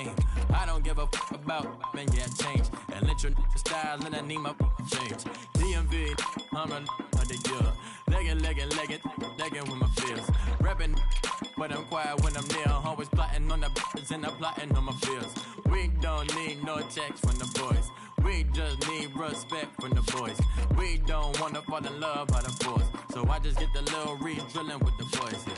fame. I don't give a fuck about man, yeah, change. And let your style and I need my change. DMV, I'm a of the year. Legging with my fears. Rapping, but I'm quiet when I'm near. Always plotting on the bitches and I'm plotting on my fears. We don't need no checks from the boys. We just need respect from the boys. We don't wanna fall in love by the force. So I just get the little re-drilling with the boys, yeah.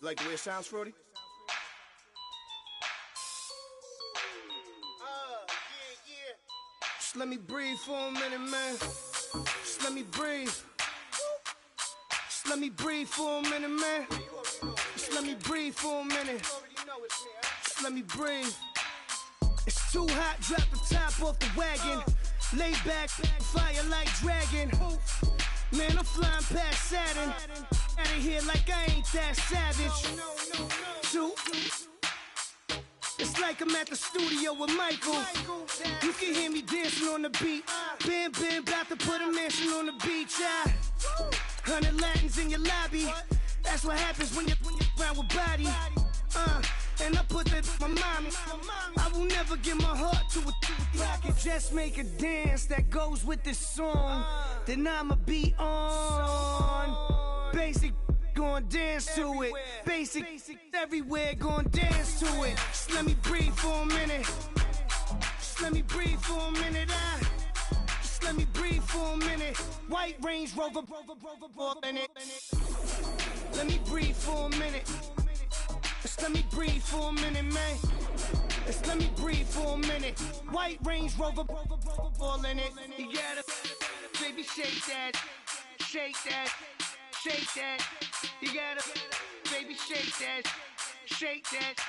Like the way it sounds, Fruity? Yeah. Just let me breathe for a minute, man. Just let me breathe. Just let me breathe for a minute, man. Just let me breathe for a minute. Just let me breathe. It's too hot, drop the top off the wagon. Lay back, fire like dragon. Man, I'm flying past Saturn. Out of here like I ain't that savage. Two. It's like I'm at the studio with Michael. You can hear me dancing on the beat. Bam, about to put a mansion on the beach. 100 Latins in your lobby. That's what happens when you're around with body. And I put that in my mommy. I will never give my heart to a if I could just make a dance that goes with this song, then I'ma be on. Basic, gon' dance to it. Basic, everywhere, gon' dance to it. Just let me breathe for a minute. Just let me breathe for a minute. Just let me breathe for a minute. White Range Rover, in it. Let me breathe for a minute. Just let me breathe for a minute, man. Just let me breathe for a minute. White Range Rover, all in it. You gotta, baby, shake that, shake that. Shake that, you gotta, baby, shake that, shake that,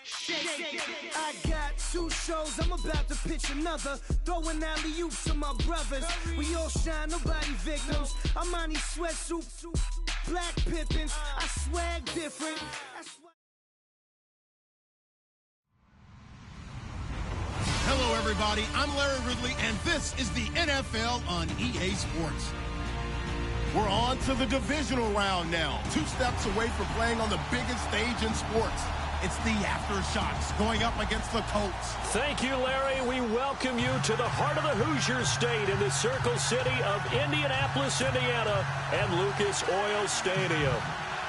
shake that. I got 2 shows, I'm about to pitch another. Throwing alley-oops to my brothers. We all shine, nobody victims. I'm on these sweatsuits, black Pippins. I swag different. Hello, everybody. I'm Larry Ridley, and this is the NFL on EA Sports. We're on to the divisional round now. 2 steps away from playing on the biggest stage in sports. It's the Aftershocks going up against the Colts. Thank you, Larry. We welcome you to the heart of the Hoosier State in the Circle City of Indianapolis, Indiana, and Lucas Oil Stadium.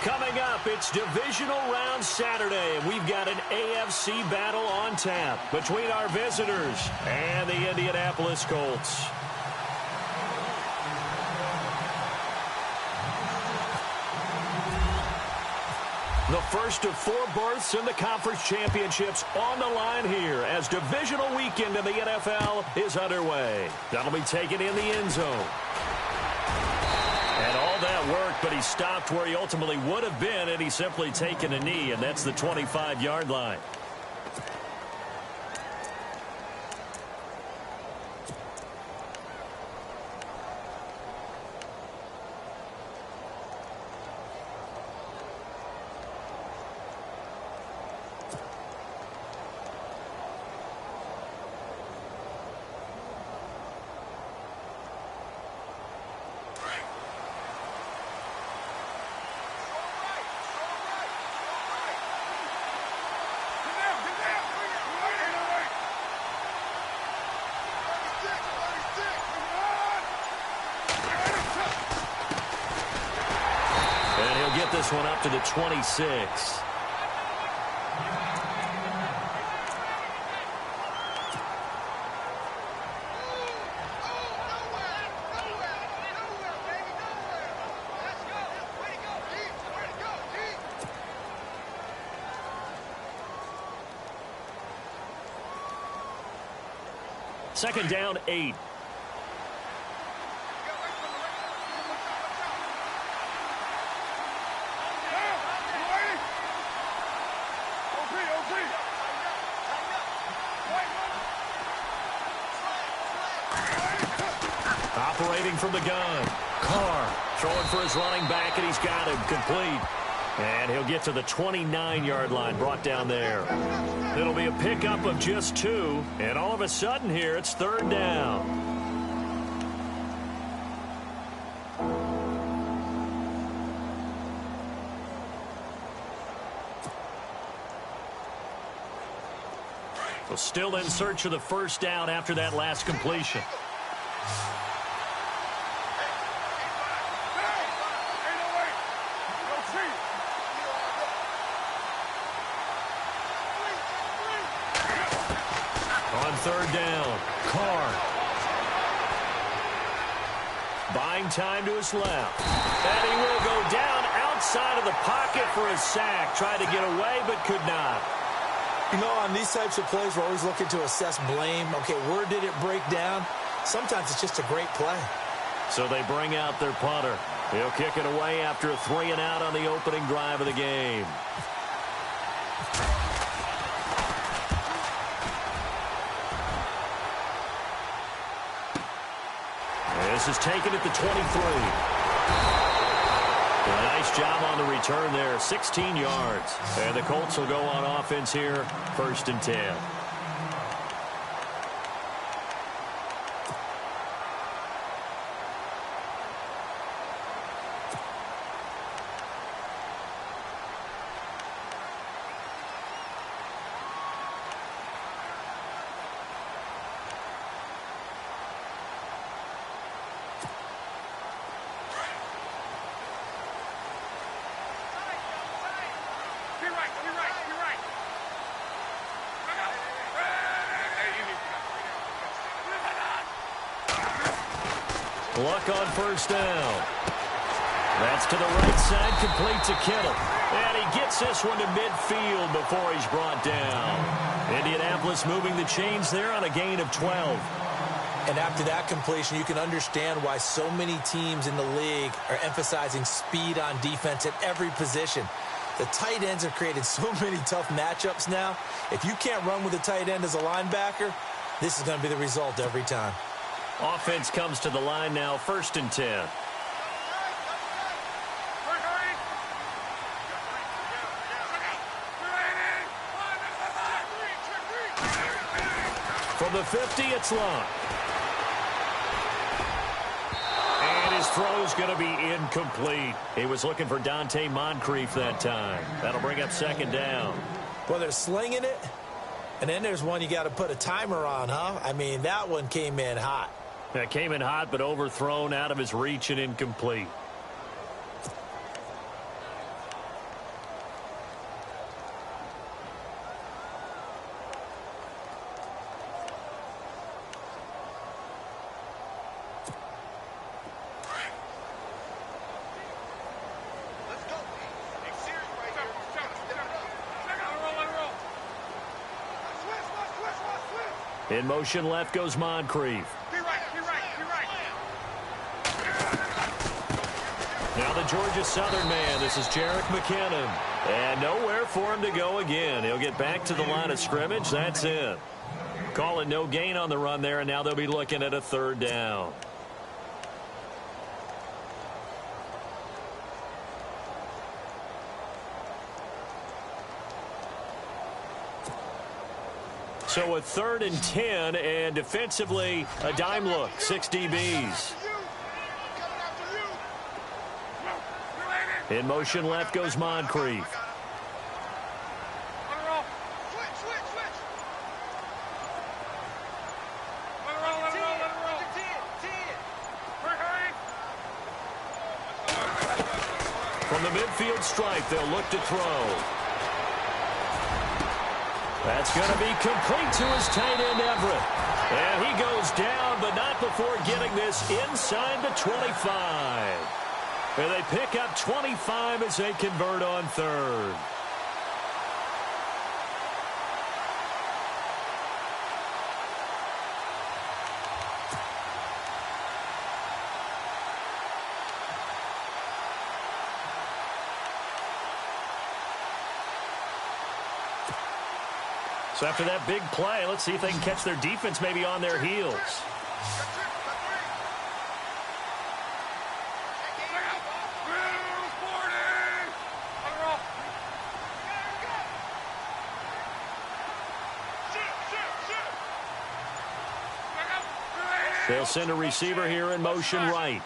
Coming up, it's divisional round Saturday, and we've got an AFC battle on tap between our visitors and the Indianapolis Colts. The first of 4 berths in the conference championships on the line here as divisional weekend in the NFL is underway. That'll be taken in the end zone. And all that worked, but he stopped where he ultimately would have been, and he's simply taken a knee, and that's the 25-yard line. This one up to the 26. Second down, 8. Operating from the gun. Carr throwing for his running back, and he's got him complete. And he'll get to the 29-yard line, brought down there. It'll be a pickup of just 2, and all of a sudden here, it's 3rd down. Well, still in search of the 1st down after that last completion. On 3rd down, Carr. Buying time to his left. And he will go down outside of the pocket for a sack. Tried to get away, but could not. You know, on these types of plays, we're always looking to assess blame. Okay, where did it break down? Sometimes it's just a great play. So they bring out their punter. He'll kick it away after a 3-and-out on the opening drive of the game. This is taken at the 23. A nice job on the return there, 16 yards. And the Colts will go on offense here, 1st and 10. Luck on 1st down. That's to the right side, complete to Kittle. And he gets this one to midfield before he's brought down. Indianapolis moving the chains there on a gain of 12. And after that completion, you can understand why so many teams in the league are emphasizing speed on defense at every position. The tight ends have created so many tough matchups now. If you can't run with a tight end as a linebacker, this is going to be the result every time. Offense comes to the line now, 1st and 10. From the 50, it's long. And his throw's going to be incomplete. He was looking for Dante Moncrief that time. That'll bring up 2nd down. Well, they're slinging it, and then there's one you got to put a timer on, huh? I mean, that one came in hot. That came in hot, but overthrown, out of his reach and incomplete. In motion left goes Moncrief. Now the Georgia Southern man. This is Jerick McKinnon. And nowhere for him to go again. He'll get back to the line of scrimmage. That's it. Calling no gain on the run there, and now they'll be looking at a 3rd down. So a 3rd and 10, and defensively, a dime look, 6 DBs. In motion left goes Moncrief. From the midfield stripe, they'll look to throw. That's going to be complete to his tight end, Everett. And he goes down, but not before getting this inside the 25. And they pick up 25 as they convert on 3rd. So after that big play, let's see if they can catch their defense maybe on their heels. They'll send a receiver here in motion right.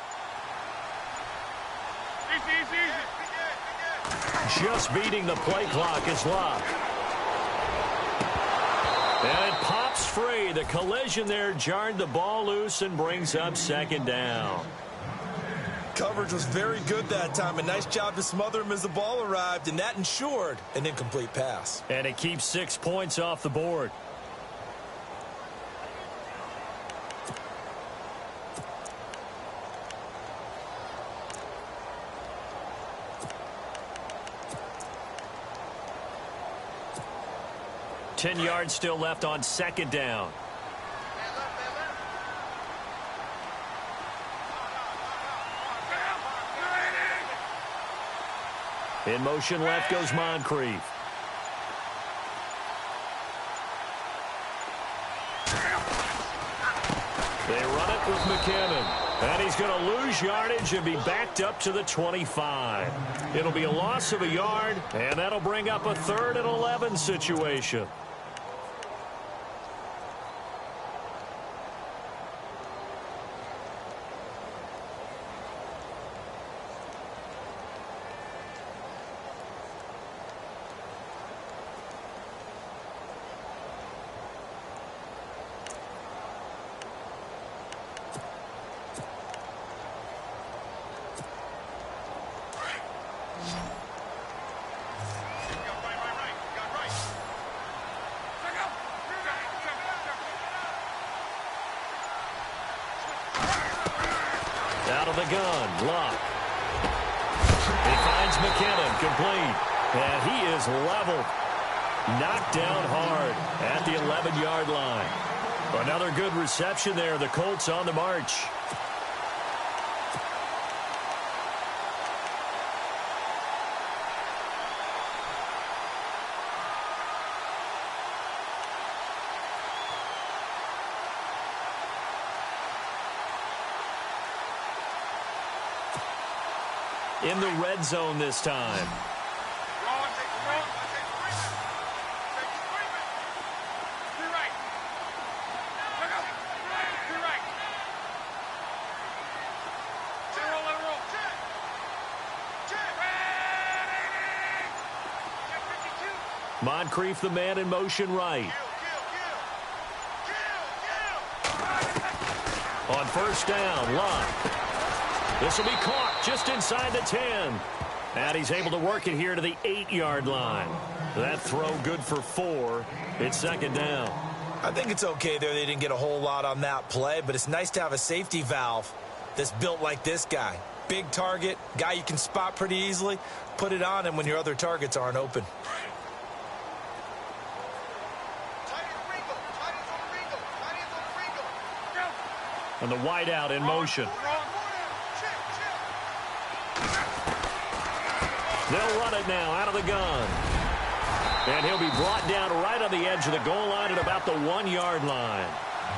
Just beating the play clock is Locke. And it pops free. The collision there jarred the ball loose and brings up second down. Coverage was very good that time. A nice job to smother him as the ball arrived, and that ensured an incomplete pass. And it keeps 6 points off the board. Ten yards still left on second down. In motion left goes Moncrief. They run it with McKinnon. And he's going to lose yardage and be backed up to the 25. It'll be a loss of a yard, and that'll bring up a 3rd and 11 situation. Out of the gun, Locke. He finds McKinnon, complete. And he is leveled. Knocked down hard at the 11-yard line. Another good reception there. The Colts on the march. In the red zone this time. Moncrief, the man in motion right. On first down, Locke. This will be caught just inside the 10. And he's able to work it here to the 8-yard line. That throw good for 4. It's second down. I think it's okay there. They didn't get a whole lot on that play, but it's nice to have a safety valve that's built like this guy. Big target, guy you can spot pretty easily. Put it on him when your other targets aren't open. And the wideout in motion. They'll run it now out of the gun. And he'll be brought down right on the edge of the goal line at about the 1-yard line.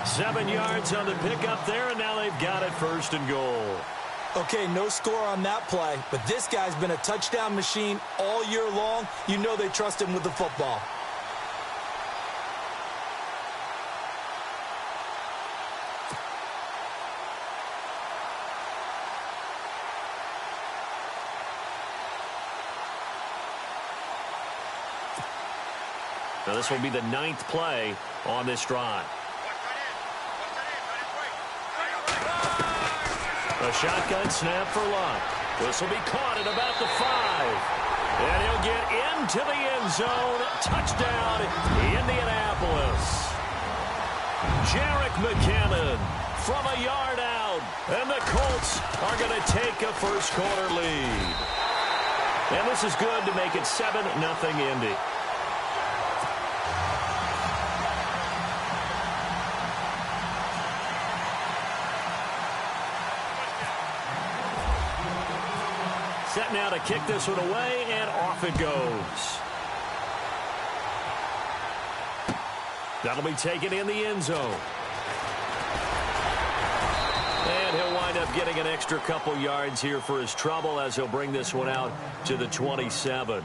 7 yards on the pickup there, and now they've got it first and goal. Okay, no score on that play, but this guy's been a touchdown machine all year long. You know they trust him with the football. Now this will be the 9th play on this drive. A shotgun snap for Locke. This will be caught at about the 5. And he'll get into the end zone. Touchdown, Indianapolis. Jerick McKinnon from a yard out. And the Colts are going to take a first-quarter lead. And this is good to make it 7-0 Indy. Set now to kick this one away, and off it goes. That'll be taken in the end zone. And he'll wind up getting an extra couple yards here for his trouble as he'll bring this one out to the 27.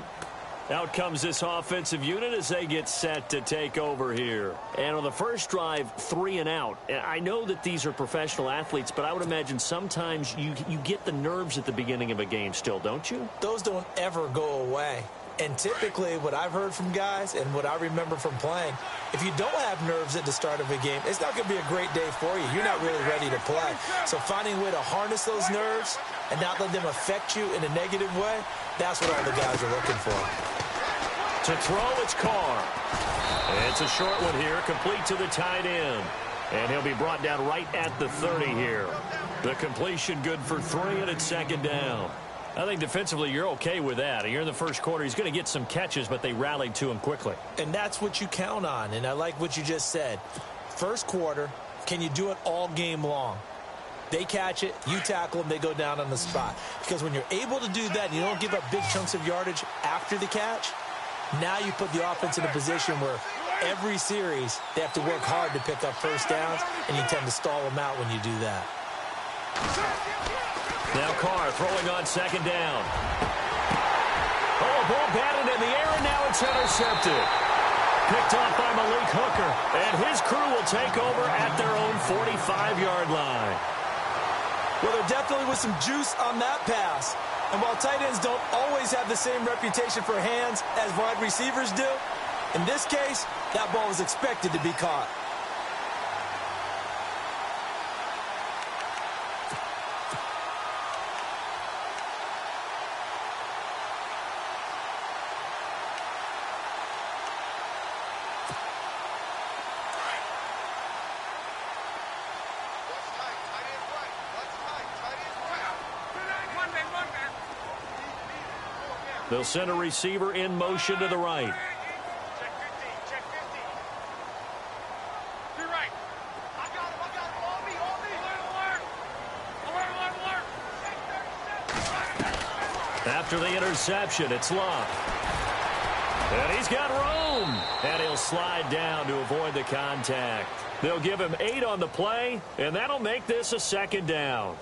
Out comes this offensive unit as they get set to take over here. And on the first drive, 3 and out. I know that these are professional athletes, but I would imagine sometimes you get the nerves at the beginning of a game still, don't you? Those don't ever go away. And typically what I've heard from guys and what I remember from playing, if you don't have nerves at the start of a game, it's not going to be a great day for you. You're not really ready to play. So finding a way to harness those nerves and not let them affect you in a negative way, that's what all the guys are looking for. To throw, it's Carr. It's a short one here, complete to the tight end. And he'll be brought down right at the 30 here. The completion good for 3, and it's second down. I think defensively you're okay with that. You're in the first quarter. He's going to get some catches, but they rallied to him quickly. And that's what you count on, and I like what you just said. First quarter, can you do it all game long? They catch it, you tackle them, they go down on the spot. Because when you're able to do that and you don't give up big chunks of yardage after the catch, now you put the offense in a position where every series they have to work hard to pick up first downs, and you tend to stall them out when you do that. Now Carr throwing on second down. Oh, ball batted in the air, and now it's intercepted. Picked off by Malik Hooker, and his crew will take over at their own 45-yard line. Well, there definitely was some juice on that pass. And while tight ends don't always have the same reputation for hands as wide receivers do, in this case, that ball was expected to be caught. They'll send a receiver in motion to the right. Check 50, check 50. To right. I got him, on me. Alert. After the interception, it's Luck. And he's got room. And he'll slide down to avoid the contact. They'll give him 8 on the play, and that'll make this a second down.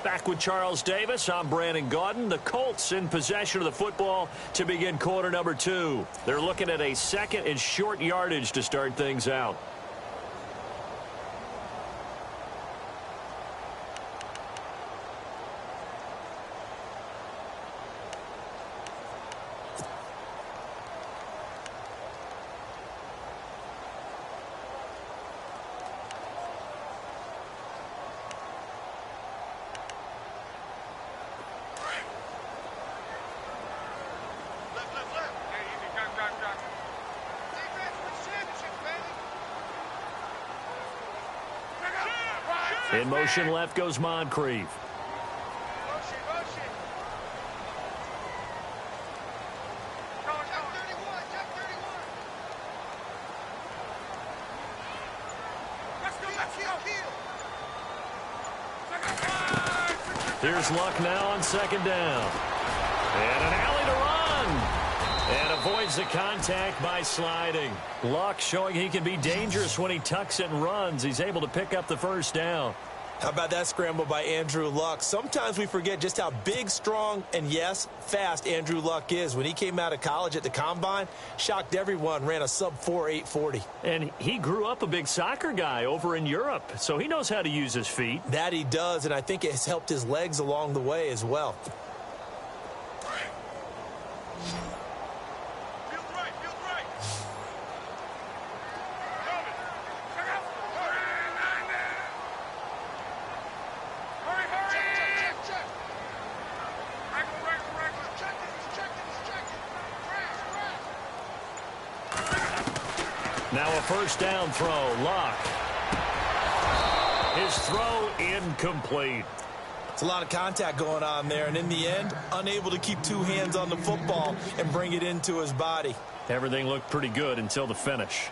Back with Charles Davis, I'm Brandon Gaudin. The Colts in possession of the football to begin quarter number 2. They're looking at a second and short yardage to start things out. In motion left goes Moncrief. Here's Luck now on second down. And an alley to run. And avoids the contact by sliding. Luck showing he can be dangerous when he tucks it and runs. He's able to pick up the first down. How about that scramble by Andrew Luck? Sometimes we forget just how big, strong, and yes, fast Andrew Luck is. When he came out of college at the Combine, shocked everyone, ran a sub-4 840. And he grew up a big soccer guy over in Europe, so he knows how to use his feet. That he does, and I think it has helped his legs along the way as well. Now a first down throw, Luck. His throw incomplete. It's a lot of contact going on there, and in the end, unable to keep 2 hands on the football and bring it into his body. Everything looked pretty good until the finish.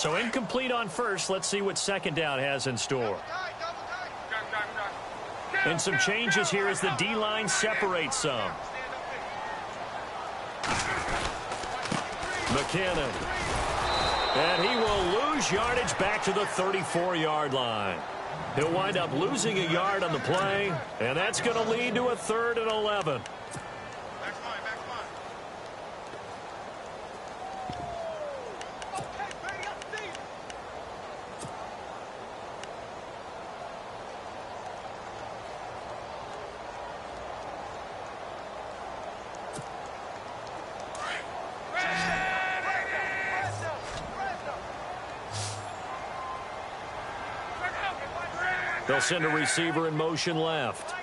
So incomplete on first. Let's see what second down has in store. And some changes here as the D-line separates some. McKinnon. And he will lose yardage back to the 34-yard line. He'll wind up losing a yard on the play, and that's going to lead to a 3rd and 11. They'll send a receiver in motion left.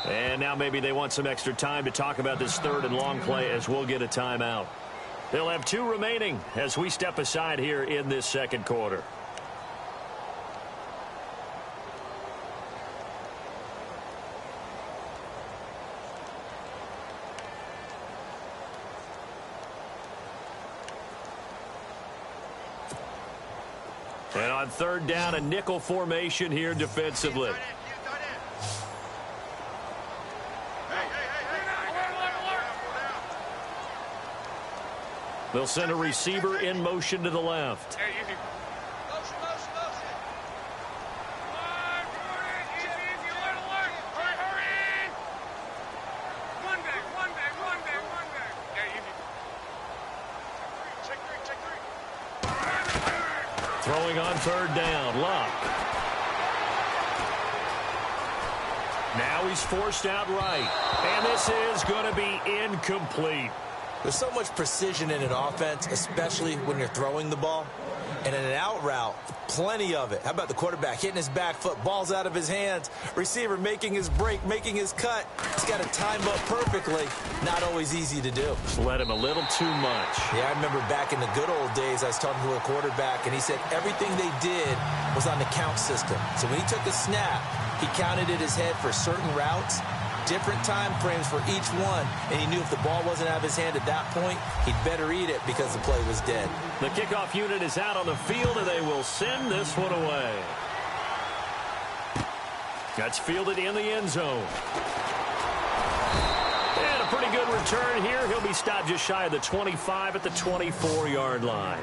And now maybe they want some extra time to talk about this 3rd and long play as we'll get a timeout. They'll have 2 remaining as we step aside here in this second quarter. And on 3rd down, a nickel formation here defensively. They'll send a receiver in motion to the left. Throwing on 3rd down, Luck. Now he's forced out right. And this is going to be incomplete. There's so much precision in an offense, especially when you're throwing the ball. And in an out route, plenty of it. How about the quarterback hitting his back foot, ball's out of his hands, receiver making his break, making his cut. He's got to time up perfectly. Not always easy to do. Just let him a little too much. Yeah, I remember back in the good old days, I was talking to a quarterback, and he said everything they did was on the count system. So when he took a snap, he counted in his head for certain routes, different time frames for each one, and he knew if the ball wasn't out of his hand at that point, he'd better eat it because the play was dead. The kickoff unit is out on the field, and they will send this one away. That's fielded in the end zone. And a pretty good return here. He'll be stopped just shy of the 25 at the 24-yard line.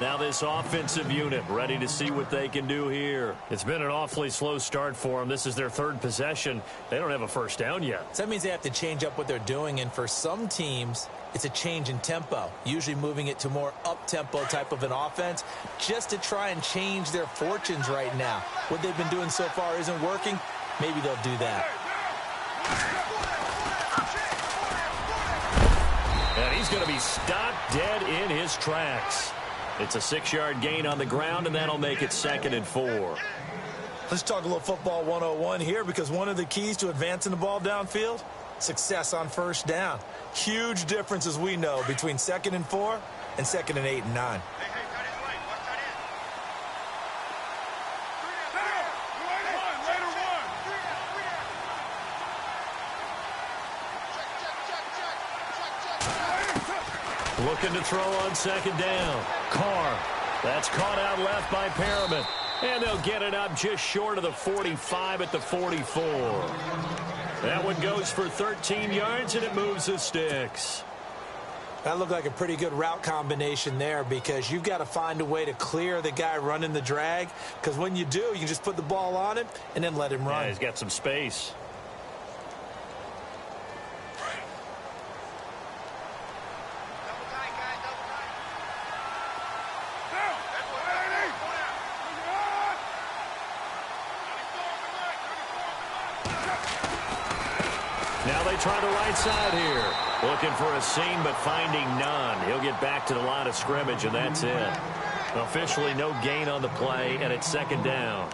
Now this offensive unit ready to see what they can do here. It's been an awfully slow start for them. This is their 3rd possession. They don't have a first down yet. So that means they have to change up what they're doing, and for some teams, it's a change in tempo, usually moving it to more up-tempo type of an offense just to try and change their fortunes right now. What they've been doing so far isn't working. Maybe they'll do that. And he's going to be stopped dead in his tracks. It's a 6-yard gain on the ground, and that'll make it 2nd and 4. Let's talk a little football 101 here, because one of the keys to advancing the ball downfield, success on first down. Huge difference, as we know, between 2nd and 4 and 2nd and 8 and 9. Looking to throw on 2nd down. Carr. That's caught out left by Perriman. And they'll get it up just short of the 45 at the 44. That one goes for 13 yards, and it moves the sticks. That looked like a pretty good route combination there, because you've got to find a way to clear the guy running the drag, because when you do, you can just put the ball on him and then let him run. Yeah, he's got some space. Now they try the right side here. Looking for a seam, but finding none. He'll get back to the line of scrimmage, and that's it. Officially no gain on the play, and it's 2nd down.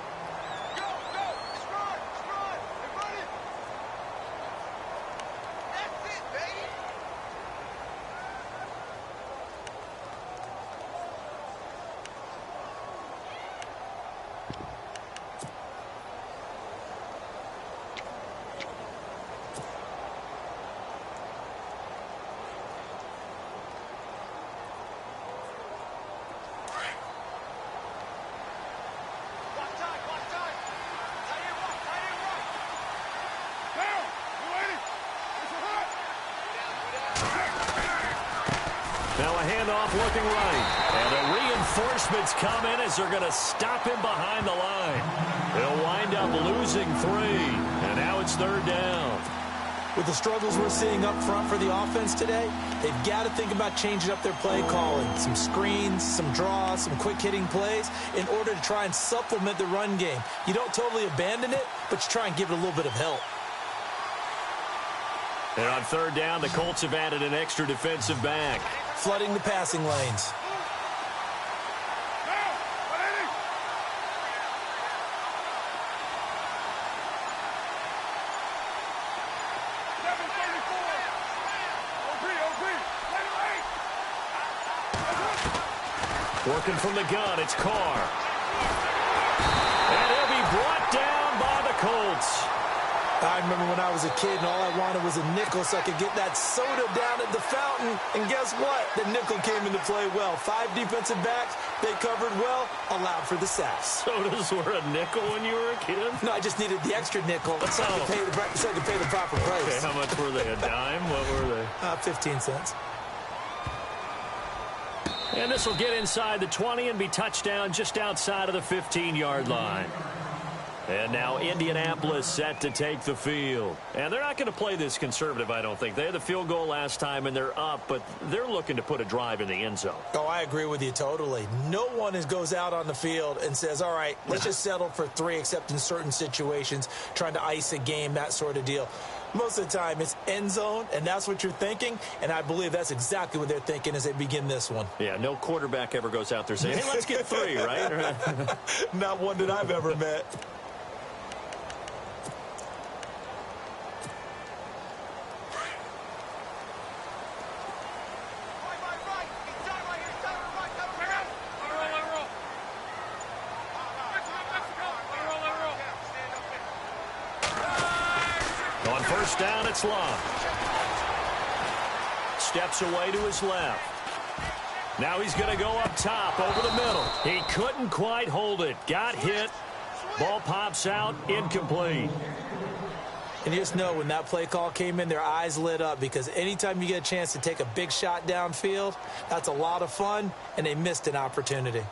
Now a handoff looking right. And the reinforcements come in as they're going to stop him behind the line. He'll wind up losing 3. And now it's 3rd down. With the struggles we're seeing up front for the offense today, they've got to think about changing up their play calling. Some screens, some draws, some quick-hitting plays in order to try and supplement the run game. You don't totally abandon it, but you try and give it a little bit of help. And on 3rd down, the Colts have added an extra defensive back. Flooding the passing lanes. Working from the gun, it's Carr. And he'll be brought down by the Colts. I remember when I was a kid and all I wanted was a nickel so I could get that soda down at the fountain. And guess what? The nickel came into play well. 5 defensive backs, they covered well, allowed for the sacks. Sodas were a nickel when you were a kid? No, I just needed the extra nickel so I could pay the proper price. Okay, how much were they? A dime? What were they? 15 cents. And this will get inside the 20 and be touchdown just outside of the 15-yard line. And now Indianapolis set to take the field. And they're not going to play this conservative, I don't think. They had the field goal last time, and they're up, but they're looking to put a drive in the end zone. Oh, I agree with you totally. No one goes out on the field and says, all right, let's just settle for 3, except in certain situations, trying to ice a game, that sort of deal. Most of the time, it's end zone, and that's what you're thinking, and I believe that's exactly what they're thinking as they begin this one. Yeah, no quarterback ever goes out there saying, hey, let's get 3, right? Not one that I've ever met. On 1st down, it's Love. Steps away to his left. Now he's going to go up top over the middle. He couldn't quite hold it. Got hit. Ball pops out. Incomplete. And you just know when that play call came in, their eyes lit up because anytime you get a chance to take a big shot downfield, that's a lot of fun, and they missed an opportunity.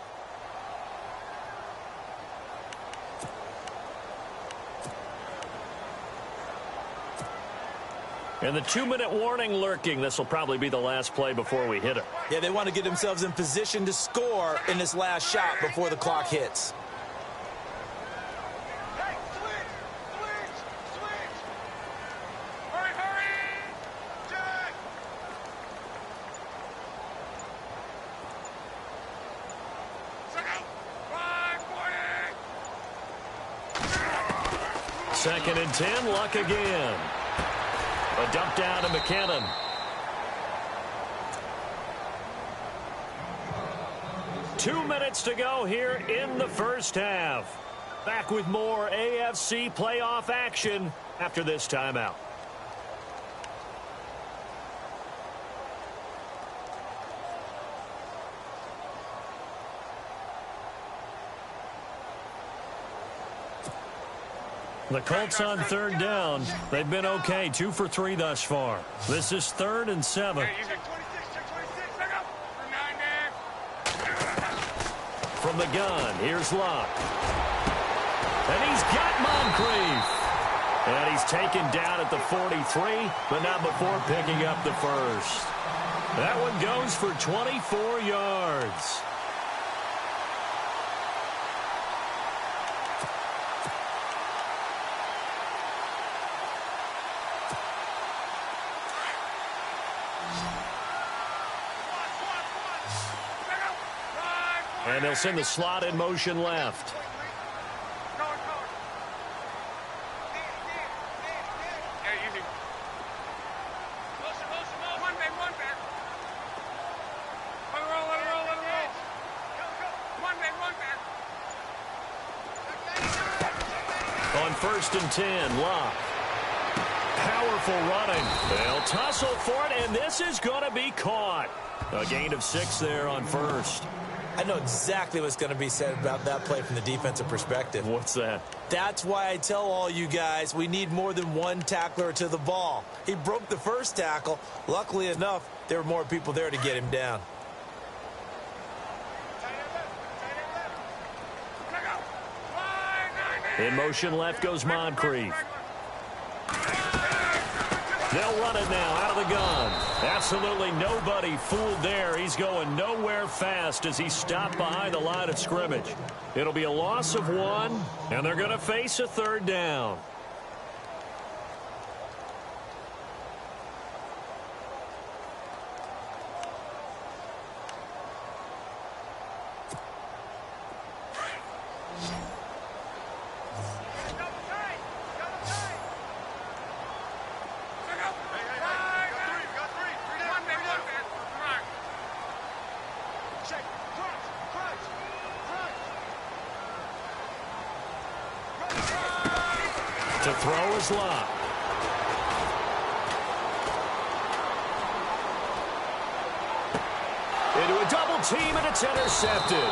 And the 2-minute warning lurking. This will probably be the last play before we hit it. Yeah, they want to get themselves in position to score in this last shot before the clock hits. Hey, switch! Hurry! Jack! Second and 10, Luck again. A dump down to McKinnon. Two minutes to go here in the first half. Back with more AFC playoff action after this timeout. The Colts on 3rd down. They've been okay, 2 for 3 thus far. This is 3rd and 7. From the gun, here's Locke. And he's got Moncrief. And he's taken down at the 43, but not before picking up the first. That one goes for 24 yards. And they'll send the slot in motion left. On 1st and 10, Locke. Power powerful running. They'll tussle for it, and this is going to be caught. A gain of 6 there on first. I know exactly what's going to be said about that play from the defensive perspective. What's that? That's why I tell all you guys we need more than one tackler to the ball. He broke the first tackle. Luckily enough, there were more people there to get him down. In motion left goes Moncrief. They'll run it now out of the gun. Absolutely nobody fooled there. He's going nowhere fast as he stopped behind the line of scrimmage. It'll be a loss of 1, and they're going to face a 3rd down. To throw is Locke. Into a double team, and it's intercepted.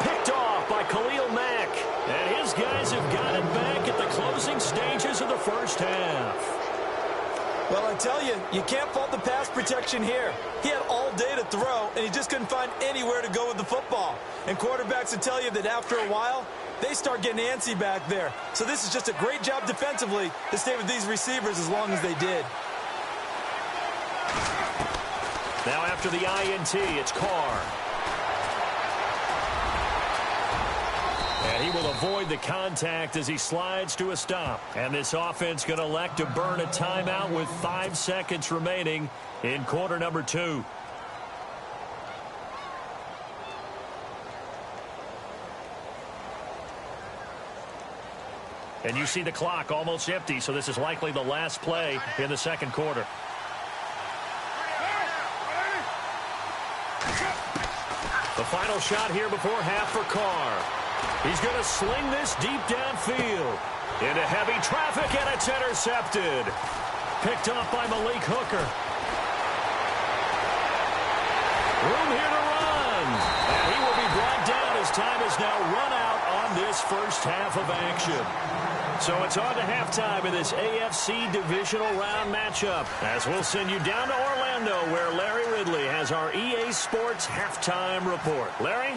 Picked off by Khalil Mack. And his guys have got it back at the closing stages of the first half. Well, I tell you, you can't fault the pass protection here. He had all day to throw, and he just couldn't find anywhere to go with the football. And quarterbacks will tell you that after a while, they start getting antsy back there. So this is just a great job defensively to stay with these receivers as long as they did. Now after the INT, it's Carr. And he will avoid the contact as he slides to a stop. And this offense going to elect to burn a timeout with 5 seconds remaining in quarter number 2. And you see the clock almost empty, so this is likely the last play in the second quarter. The final shot here before half for Carr. He's going to sling this deep downfield. Into heavy traffic, and it's intercepted. Picked off by Malik Hooker. Room here to run. And he will be brought down as time is now run out on this first half of action. So it's on to halftime in this AFC divisional round matchup, as we'll send you down to Orlando, where Larry Ridley has our EA Sports halftime report. Larry?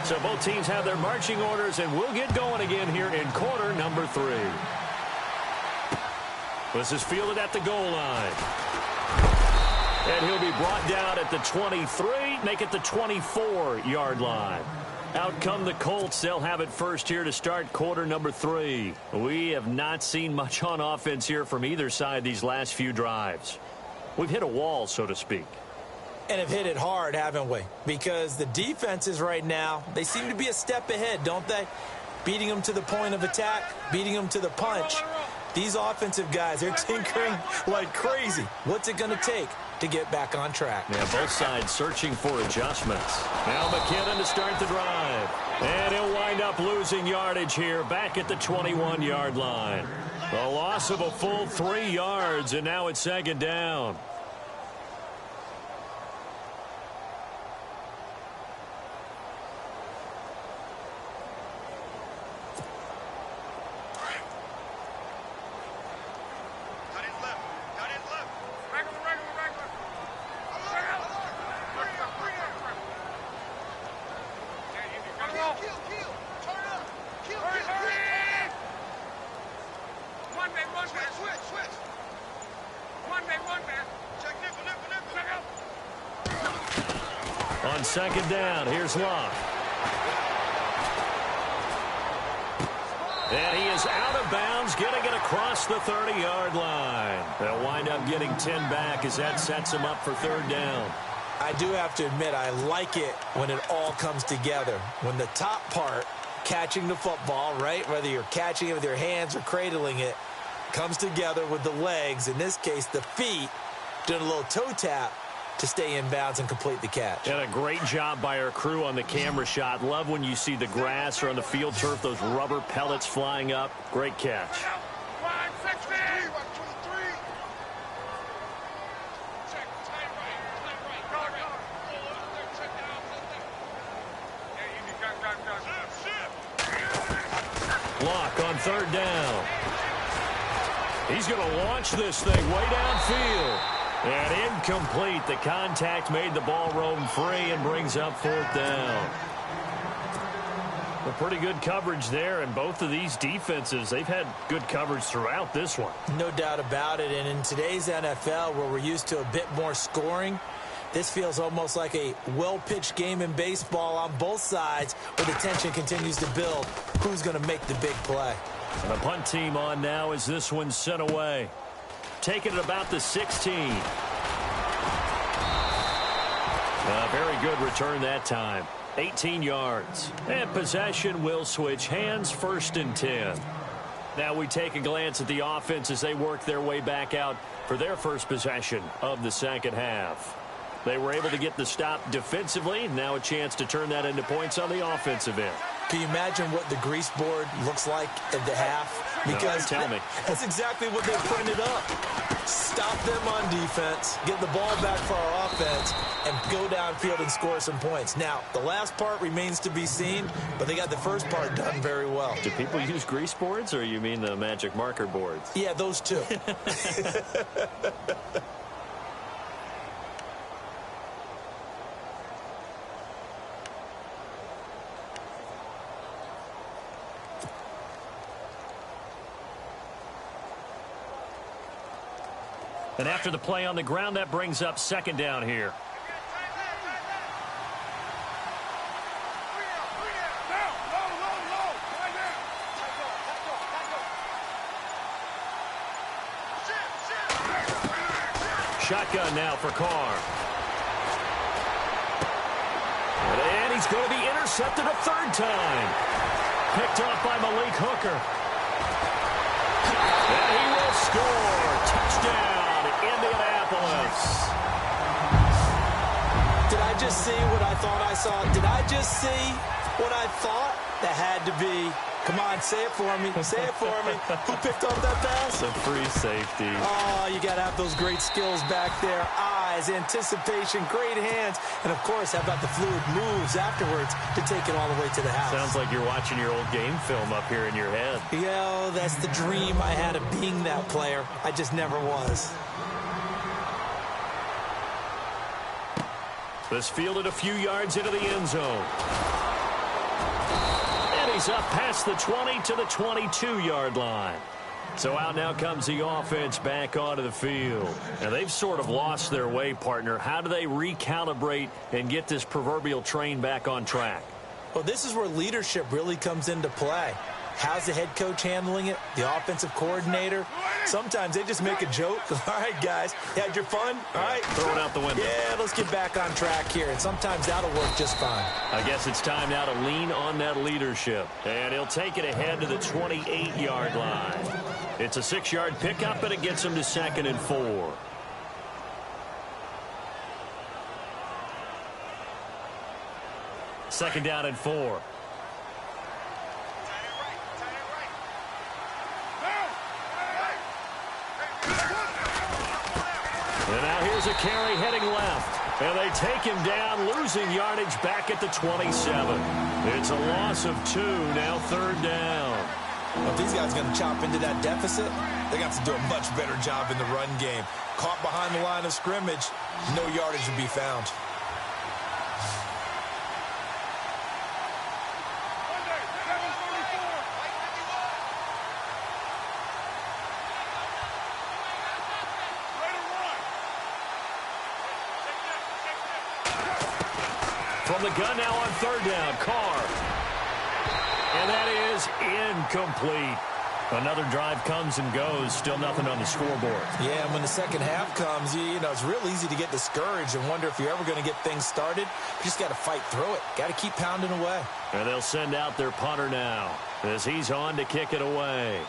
So both teams have their marching orders, and we'll get going again here in quarter number 3. This is fielded at the goal line. And he'll be brought down at the 23, make it the 24-yard line. Out come the Colts. They'll have it first here to start quarter number 3. We have not seen much on offense here from either side these last few drives. We've hit a wall, so to speak. And have hit it hard, haven't we? Because the defenses right now, they seem to be a step ahead, don't they? Beating them to the point of attack, beating them to the punch. These offensive guys, they're tinkering like crazy. What's it going to take to get back on track? Yeah, both sides searching for adjustments. Now McKinnon to start the drive. And he'll wind up losing yardage here back at the 21-yard line. A loss of a full 3 yards, and now it's second down. On second down, here's Locke. And he is out of bounds, getting it across the 30-yard line. They'll wind up getting 10 back as that sets him up for third down. I do have to admit, I like it when it all comes together. When the top part, catching the football, right, whether you're catching it with your hands or cradling it, comes together with the legs, in this case the feet, doing a little toe tap to stay in bounds and complete the catch. And a great job by our crew on the camera shot. Love when you see the grass or on the field turf, those rubber pellets flying up. Great catch. 160. Block on third down. He's going to launch this thing way downfield. And incomplete. The contact made the ball roam free and brings up fourth down. Well, pretty good coverage there, and both of these defenses, they've had good coverage throughout this one. No doubt about it, and in today's NFL, where we're used to a bit more scoring, this feels almost like a well-pitched game in baseball on both sides, where the tension continues to build. Who's going to make the big play? And the punt team on now as this one's sent away. Taking it about the 16. A very good return that time. 18 yards. And possession will switch hands, 1st and 10. Now we take a glance at the offense as they work their way back out for their first possession of the second half. They were able to get the stop defensively. Now a chance to turn that into points on the offensive end. Can you imagine what the grease board looks like at the half? Because no, tell me. That's exactly what they printed up. Stop them on defense, get the ball back for our offense, and go downfield and score some points. Now, the last part remains to be seen, but they got the first part done very well. Do people use grease boards, or you mean the magic marker boards? Yeah, those two. And after the play on the ground, that brings up second down here. Shotgun now for Carr. And he's going to be intercepted a third time. Picked off by Malik Hooker. And he will score. Touchdown, Indianapolis. Did I just see what I thought I saw? Did I just see what I thought? That had to be. Come on, say it for me. Say it for me. Who picked up that pass? A free safety. Oh, you got to have those great skills back there. Eyes, anticipation, great hands. And, of course, how about the fluid moves afterwards to take it all the way to the house? Sounds like you're watching your old game film up here in your head. Yo, that's the dream I had of being that player. I just never was. This fielded a few yards into the end zone. He's up past the 20 to the 22-yard line. So out now comes the offense back onto the field. And they've sort of lost their way, partner. How do they recalibrate and get this proverbial train back on track? Well, this is where leadership really comes into play. How's the head coach handling it? The offensive coordinator? Sometimes they just make a joke. All right, guys, you had your fun? All right. Throw it out the window. Yeah, let's get back on track here. And sometimes that'll work just fine. I guess it's time now to lean on that leadership. And he'll take it ahead to the 28-yard line. It's a 6-yard pickup, and it gets him to 2nd and 4. Second down and 4. And now here's a carry heading left. And they take him down, losing yardage back at the 27. It's a loss of 2, now 3rd down. Well, if these guys are going to chop into that deficit, they got to do a much better job in the run game. Caught behind the line of scrimmage, no yardage to be found. From the gun now on 3rd down, Carr. And that is incomplete. Another drive comes and goes, still nothing on the scoreboard. Yeah, and when the second half comes, you know, it's real easy to get discouraged and wonder if you're ever going to get things started. You just got to fight through it. Got to keep pounding away. And they'll send out their punter now as he's on to kick it away.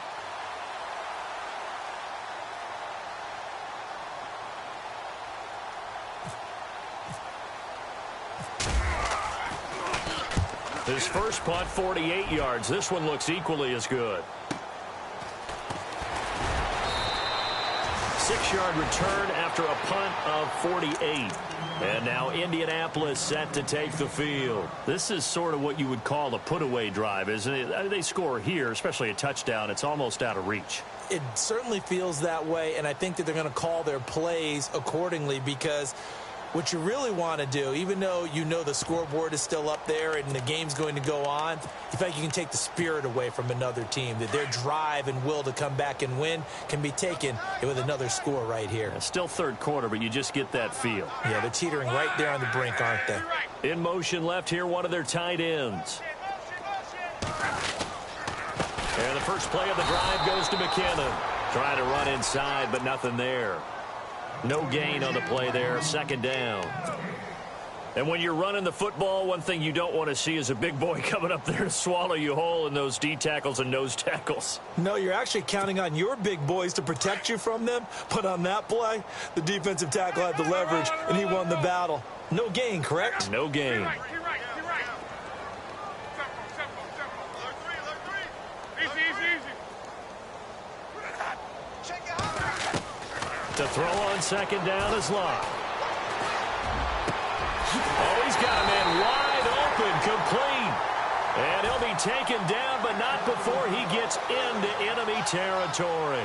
His first punt, 48 yards. This one looks equally as good. 6-yard return after a punt of 48. And now Indianapolis set to take the field. This is sort of what you would call a put-away drive, isn't it? They score here, especially a touchdown. It's almost out of reach. It certainly feels that way, and I think that they're going to call their plays accordingly, because what you really want to do, even though you know the scoreboard is still up there and the game's going to go on, you feel like you can take the spirit away from another team, that their drive and will to come back and win can be taken with another score right here. It's still third quarter, but you just get that feel. Yeah, they're teetering right there on the brink, aren't they? In motion left here, one of their tight ends. And the first play of the drive goes to McKinnon. Trying to run inside, but nothing there. No gain on the play there, second down. And when you're running the football, one thing you don't want to see is a big boy coming up there to swallow you whole in those D tackles and nose tackles. No, you're actually counting on your big boys to protect you from them. But on that play, the defensive tackle had the leverage, and he won the battle. No gain, correct? No gain. To throw on second down is Locke. Oh, he's got a man wide open, complete. And he'll be taken down, but not before he gets into enemy territory.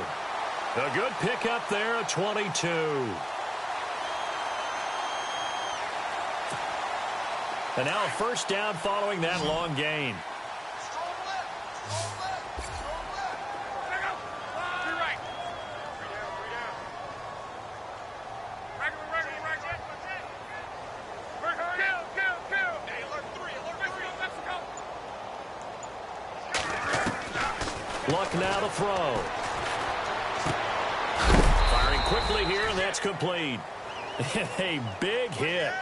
A good pickup there at 22. And now a first down following that long gain. Luck now to throw. Firing quickly here, and that's complete. A big hit.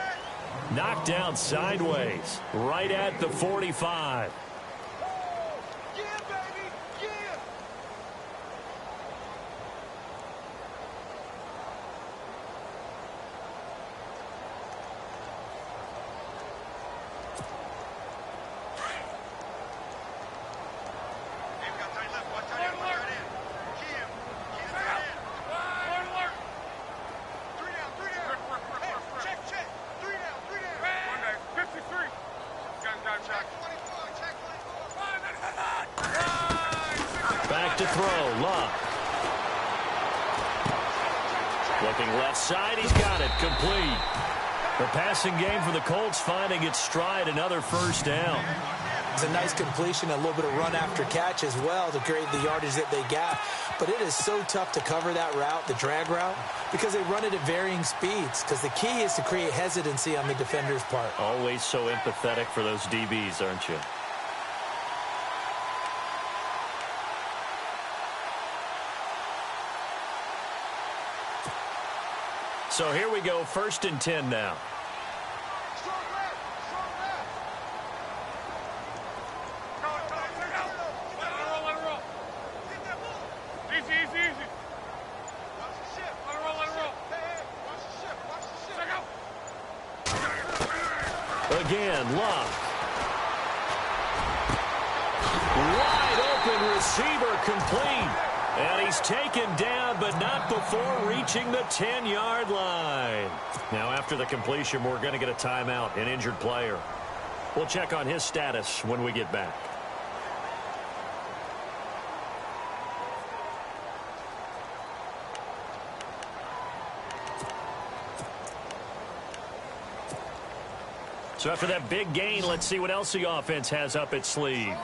Knocked down sideways, right at the 45. Back to throw, Locke. Looking left side, he's got it, complete. The passing game for the Colts finding its stride, another first down. It's a nice completion, a little bit of run after catch as well to create the yardage that they got. But it is so tough to cover that route, the drag route, because they run it at varying speeds. Because the key is to create hesitancy on the defender's part. Always so empathetic for those DBs, aren't you? So here we go, 1st and 10 now. Again, Locke. Wide open receiver, complete. And he's taken down, but not before reaching the 10-yard line. Now, after the completion, we're going to get a timeout, an injured player. We'll check on his status when we get back. So after that big gain, let's see what else the offense has up its sleeve.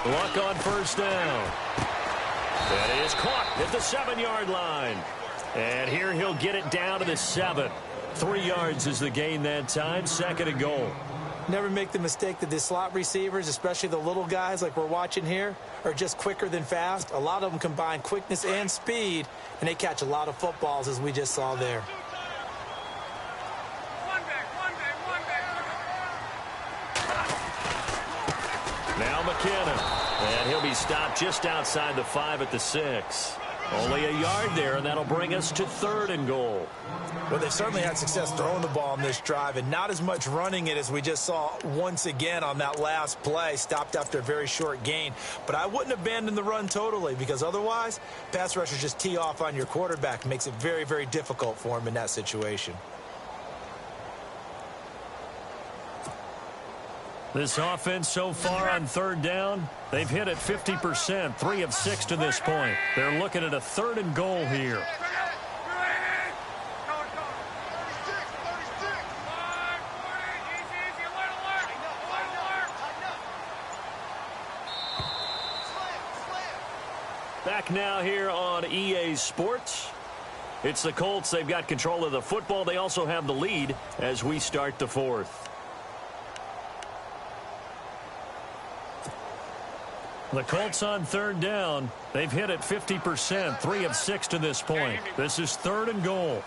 Luck on first down. That is caught at the 7-yard line. And here he'll get it down to the 7. 3 yards is the gain that time, 2nd and goal. Never make the mistake that the slot receivers, especially the little guys like we're watching here, are just quicker than fast. A lot of them combine quickness and speed, and they catch a lot of footballs, as we just saw there. Now McKinnon. And he'll be stopped just outside the 5 at the 6. Only a yard there, and that'll bring us to 3rd and goal. Well, they've certainly had success throwing the ball on this drive and not as much running it as we just saw once again on that last play. Stopped after a very short gain. But I wouldn't abandon the run totally because otherwise, pass rushers just tee off on your quarterback. Makes it very, very difficult for him in that situation. This offense so far on 3rd down, they've hit it 50%, 3 of 6 to this point. They're looking at a 3rd and goal here. Back now here on EA Sports. It's the Colts. They've got control of the football. They also have the lead as we start the 4th. The Colts on 3rd down. They've hit it 50%, 3 of 6 to this point. This is 3rd and goal.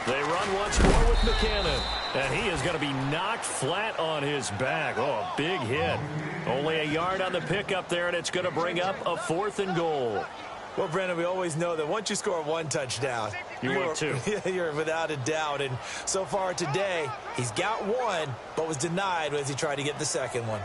They run once more with McKinnon. And he is going to be knocked flat on his back. Oh, a big hit. Only a yard on the pickup there, and it's going to bring up a 4th and goal. Well, Brandon, we always know that once you score 1 touchdown, want 2. You're without a doubt. And so far today, he's got 1, but was denied as he tried to get the second one.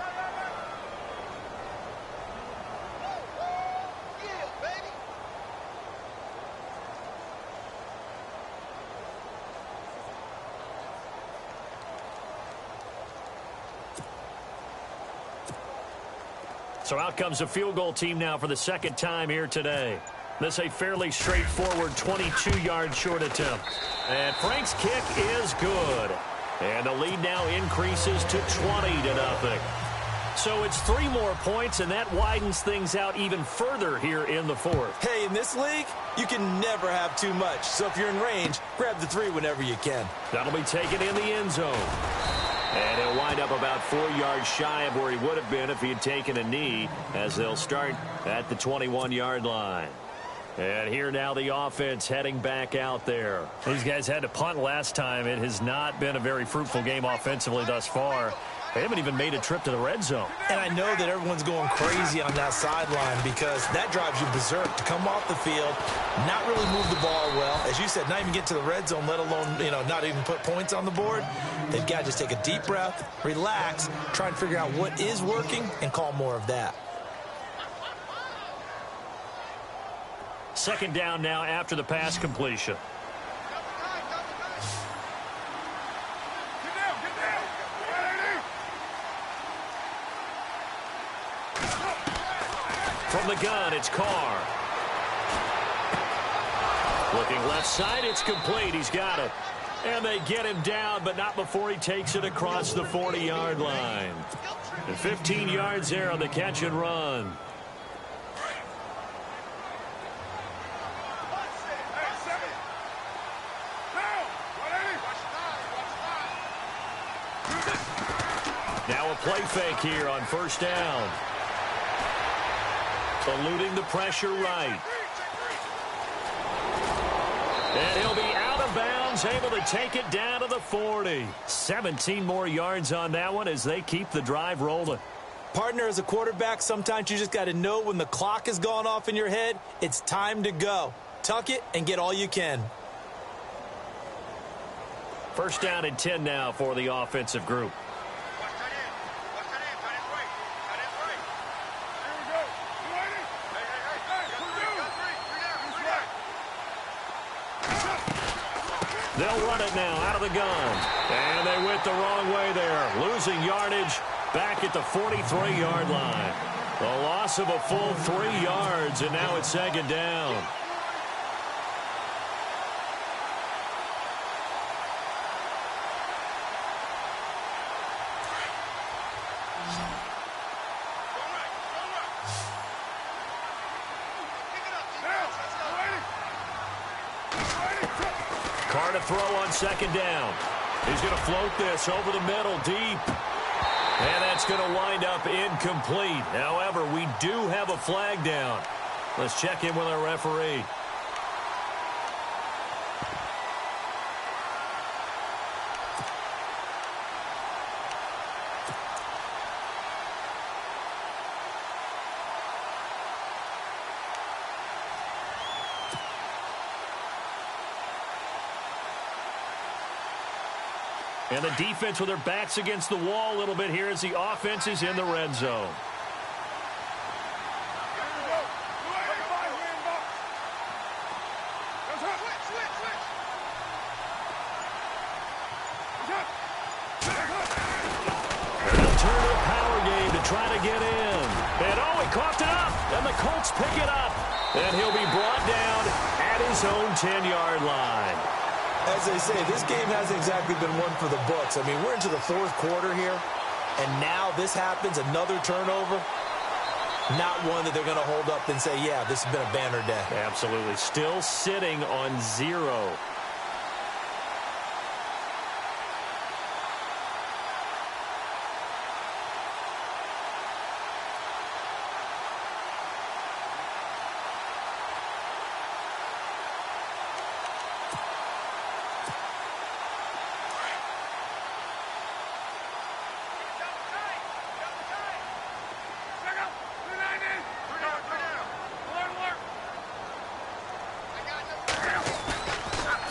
So out comes the field goal team now for the 2nd time here today. This a fairly straightforward 22-yard short attempt. And Frank's kick is good. And the lead now increases to 20-0. So it's 3 more points, and that widens things out even further here in the 4th. Hey, in this league, you can never have too much. So if you're in range, grab the 3 whenever you can. That'll be taken in the end zone. And he'll wind up about 4 yards shy of where he would have been if he had taken a knee, as they'll start at the 21-yard line. And here now the offense heading back out there. These guys had to punt last time. It has not been a very fruitful game offensively thus far. They haven't even made a trip to the red zone. And I know that everyone's going crazy on that sideline because that drives you berserk to come off the field, not really move the ball well. As you said, not even get to the red zone, let alone, not even put points on the board. They've got to just take a deep breath, relax, try and figure out what is working and call more of that. 2nd down now after the pass completion. From the gun, it's Carr. Looking left side, it's complete. He's got it. And they get him down, but not before he takes it across the 40-yard line. And 15 yards there on the catch and run. Now a play fake here on 1st down. Eluding the pressure right. And he'll be out of bounds, able to take it down to the 40. 17 more yards on that one as they keep the drive rolling. Partner, as a quarterback, sometimes you just got to know when the clock has gone off in your head, it's time to go. Tuck it and get all you can. 1st down and 10 now for the offensive group. They'll run it now out of the gun. And they went the wrong way there. Losing yardage back at the 43-yard line. The loss of a full 3 yards, and now it's 2nd down. Carr to throw on 2nd down. He's going to float this over the middle deep. And that's going to wind up incomplete. However, we do have a flag down. Let's check in with our referee. And the defense with their backs against the wall a little bit here as the offense is in the red zone. Try to get in. And he coughed it up. And the Colts pick it up. And he'll be brought down at his own 10-yard line. As they say, this game hasn't exactly been one for the books. I mean, we're into the fourth quarter here, and now this happens, another turnover. Not one that they're going to hold up and say, yeah, this has been a banner day. Absolutely. Still sitting on 0.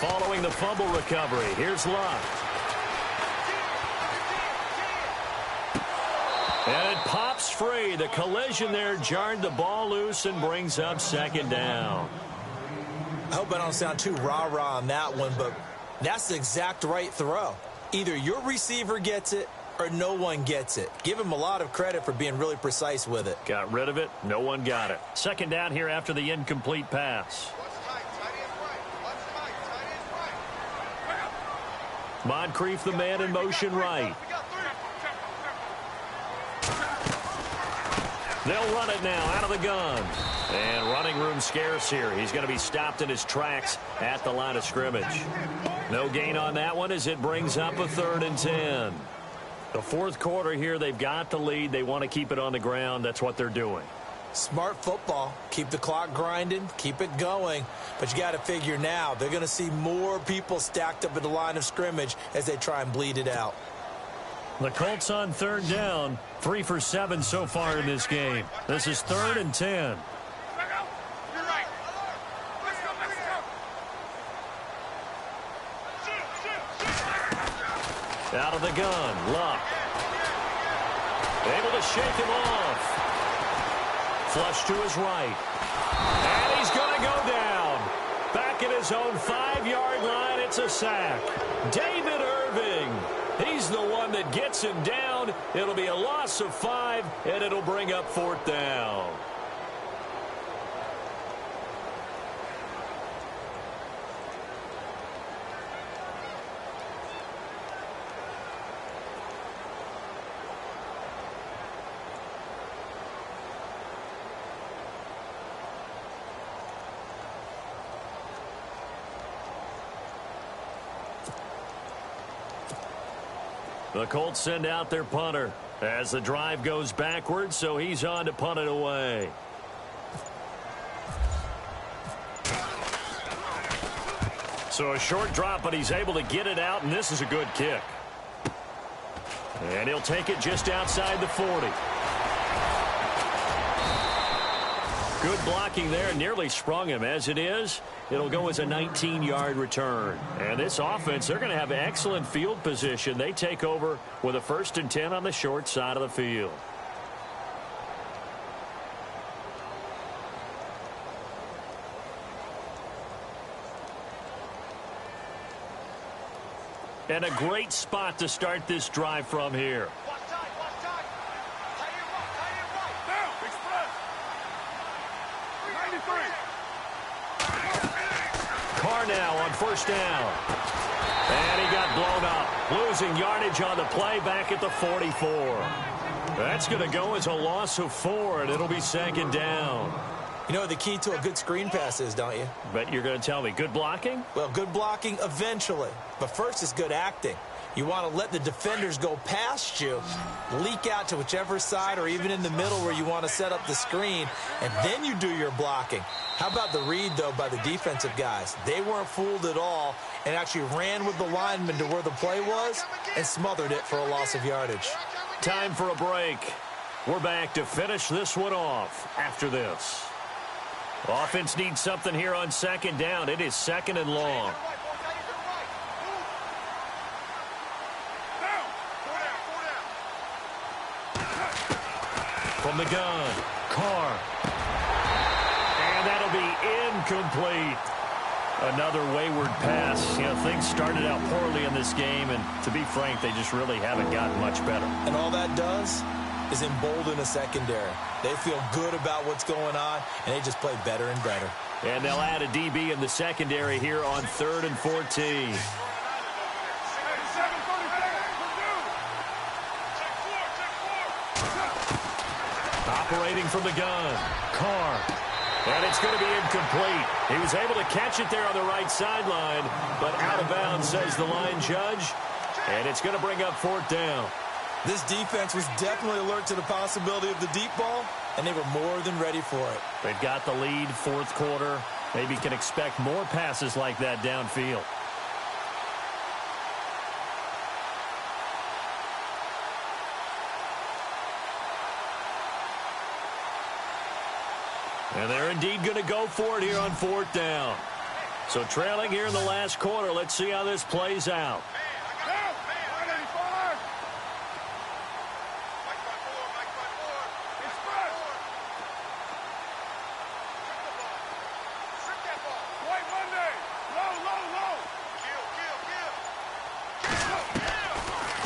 Following the fumble recovery, here's Luck. And it pops free. The collision there jarred the ball loose and brings up second down. I hope I don't sound too rah-rah on that one, but that's the exact right throw. Either your receiver gets it or no one gets it. Give him a lot of credit for being really precise with it. Got rid of it. No one got it. Second down here after the incomplete pass. Moncrief, the man in motion right. They'll run it now out of the gun. And running room scarce here. He's going to be stopped in his tracks at the line of scrimmage. No gain on that one as it brings up a 3rd and 10. The fourth quarter here, they've got the lead. They want to keep it on the ground. That's what they're doing. Smart football. Keep the clock grinding. Keep it going. But you got to figure now they're going to see more people stacked up at the line of scrimmage as they try and bleed it out. The Colts on 3rd down. 3 for 7 so far in this game. This is 3rd and 10. Out of the gun. Luck. Able to shake him off. Flush to his right. And he's going to go down. Back at his own 5-yard line, it's a sack. David Irving. He's the one that gets him down. It'll be a loss of 5, and it'll bring up 4th down. The Colts send out their punter as the drive goes backwards, so he's on to punt it away. So a short drop, but he's able to get it out, and this is a good kick. And he'll take it just outside the 40. Good blocking there, nearly sprung him. As it is, it'll go as a 19-yard return. And this offense, they're going to have excellent field position. They take over with a 1st and 10 on the short side of the field. And a great spot to start this drive from here. Carr now on 1st down. And he got blown up. Losing yardage on the play back at the 44. That's going to go as a loss of 4, and it'll be 2nd down. You know what the key to a good screen pass is, don't you? But you're going to tell me, good blocking? Well, good blocking eventually. But first is good acting. You want to let the defenders go past you, leak out to whichever side or even in the middle where you want to set up the screen, and then you do your blocking. How about the read, though, by the defensive guys? They weren't fooled at all and actually ran with the lineman to where the play was and smothered it for a loss of yardage. Time for a break. We're back to finish this one off after this. Offense needs something here on 2nd down. It is 2nd and long. from the gun. Carr. And that'll be incomplete. Another wayward pass. You know, things started out poorly in this game, and to be frank, they just really haven't gotten much better. And all that does is embolden a secondary. They feel good about what's going on, and they just play better and better. And they'll add a DB in the secondary here on 3rd and 14. Operating from the gun, Carr. And it's going to be incomplete. He was able to catch it there on the right sideline, but out of bounds, says the line judge. And it's going to bring up 4th down. This defense was definitely alert to the possibility of the deep ball, and they were more than ready for it. They've got the lead, 4th quarter. Maybe can expect more passes like that downfield. And they're indeed going to go for it here on 4th down. So trailing here in the last quarter. Let's see how this plays out.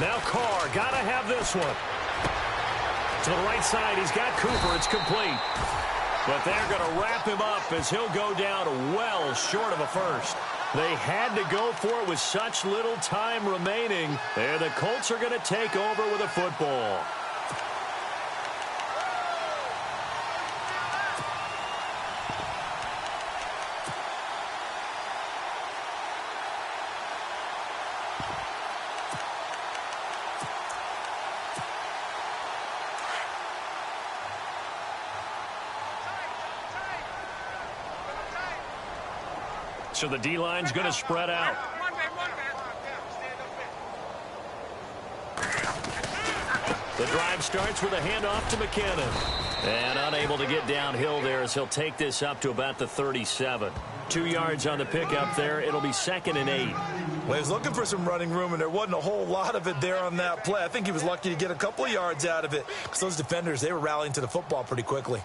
Now Carr, got to have this one. To the right side, he's got Cooper. It's complete. But they're going to wrap him up as he'll go down well short of a first. They had to go for it with such little time remaining. And the Colts are going to take over with a football. So the D-line's going to spread out. The drive starts with a handoff to McKinnon. And unable to get downhill there as he'll take this up to about the 37. 2 yards on the pickup there. It'll be 2nd and 8. Well, he was looking for some running room, and there wasn't a whole lot of it there on that play. I think he was lucky to get a couple of yards out of it because those defenders, they were rallying to the football pretty quickly.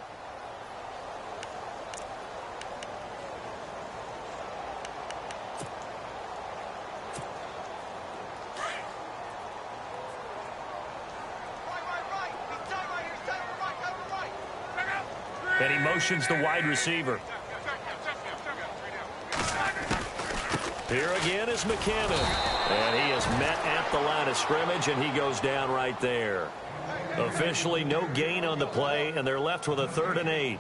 And he motions the wide receiver. Here again is McKinnon. And he is met at the line of scrimmage, and he goes down right there. Officially no gain on the play, and they're left with a 3rd and 8.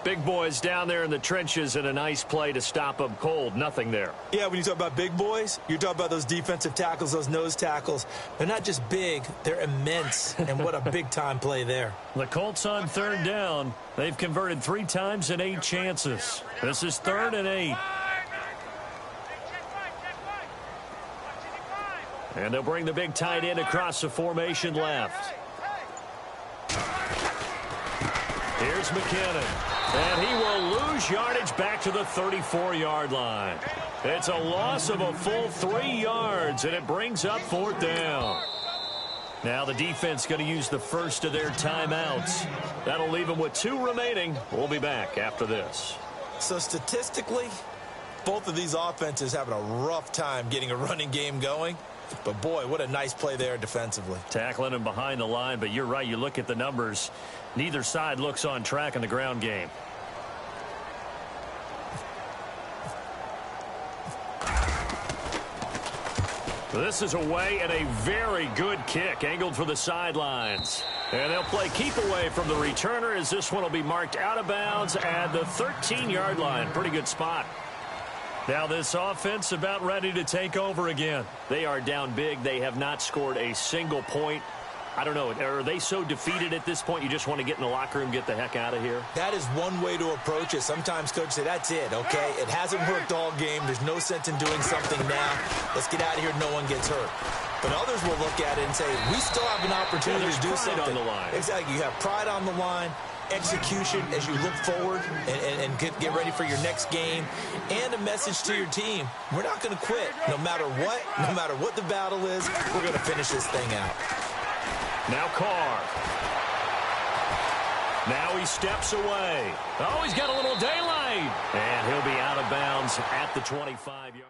Big boys down there in the trenches, and a nice play to stop them cold. Nothing there. Yeah, when you talk about big boys, you're talking about those defensive tackles, those nose tackles. They're not just big, they're immense. And what a big-time play there. The Colts on 3rd down. They've converted 3 times in 8 chances. This is 3rd and 8. And they'll bring the big tight end across the formation left. Here's McKinnon. And he will lose yardage back to the 34-yard line. It's a loss of a full 3 yards, and it brings up 4th down. Now the defense going to use the first of their timeouts. That'll leave them with 2 remaining. We'll be back after this. So statistically, both of these offenses having a rough time getting a running game going. But, boy, what a nice play there defensively. Tackling him behind the line, but you're right. You look at the numbers. Neither side looks on track in the ground game. This is away and a very good kick angled for the sidelines. And they'll play keep away from the returner as this one will be marked out of bounds at the 13-yard line. Pretty good spot. Now this offense about ready to take over again. They are down big. They have not scored a single point. I don't know. Are they so defeated at this point you just want to get in the locker room, get the heck out of here? That is one way to approach it. Sometimes coaches say, that's it, okay? It hasn't worked all game. There's no sense in doing something now. Let's get out of here. No one gets hurt. But others will look at it and say, we still have an opportunity to do something. On the line. Exactly. You have pride on the line, execution as you look forward and get ready for your next game, and a message to your team. We're not going to quit. No matter what the battle is, we're going to finish this thing out. Now Carr. Now he steps away. Oh, he's got a little daylight. And he'll be out of bounds at the 25-yard.